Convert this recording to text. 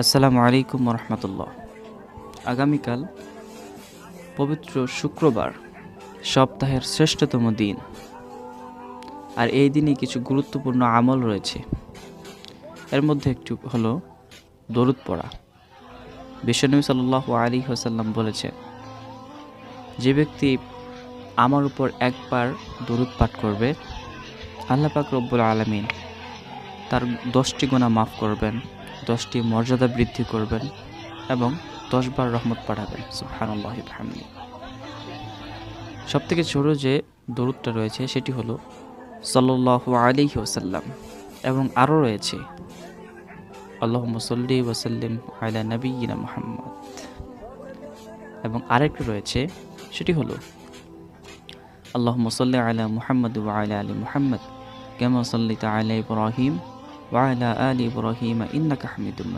আসসালামু আলাইকুম রহমতুল্লাহ। আগামীকাল পবিত্র শুক্রবার, সপ্তাহের শ্রেষ্ঠতম দিন। আর এই দিনে কিছু গুরুত্বপূর্ণ আমল রয়েছে। এর মধ্যে একটি হলো দরুদ পড়া। বিশ্বনবী সাল্লাল্লাহু আলাইহি ওয়াসাল্লাম বলেছেন, যে ব্যক্তি আমার উপর একবার দরুদ পাঠ করবে, আল্লাহ পাক রব্বুল আলামিন তার 10টি গুনাহ মাফ করবেন, 10টি মর্যাদা বৃদ্ধি করবেন এবং 10 বার রহমত পাঠাবেন। সুবহানাল্লাহি ওয়া বিহামদিহি। সবথেকে ছোট যে দরুদটা রয়েছে সেটি হলো সাল্লাল্লাহু আলাইহি ওয়াসাল্লাম, এবং আরও রয়েছে আল্লাহুম্মা সাল্লি ওয়া সাল্লিম আলা নাবিয়্যিনা মুহাম্মদ, এবং আরেকটি রয়েছে সেটি হলো আল্লাহুম্মা সাল্লি আলা মুহাম্মদ ওয়া আলা আলি মুহাম্মদ কামা সাল্লাইতা আলা ইব্রাহিম ওয়া আলা আলি ইব্রাহিম ইন্নাকা হামিদুম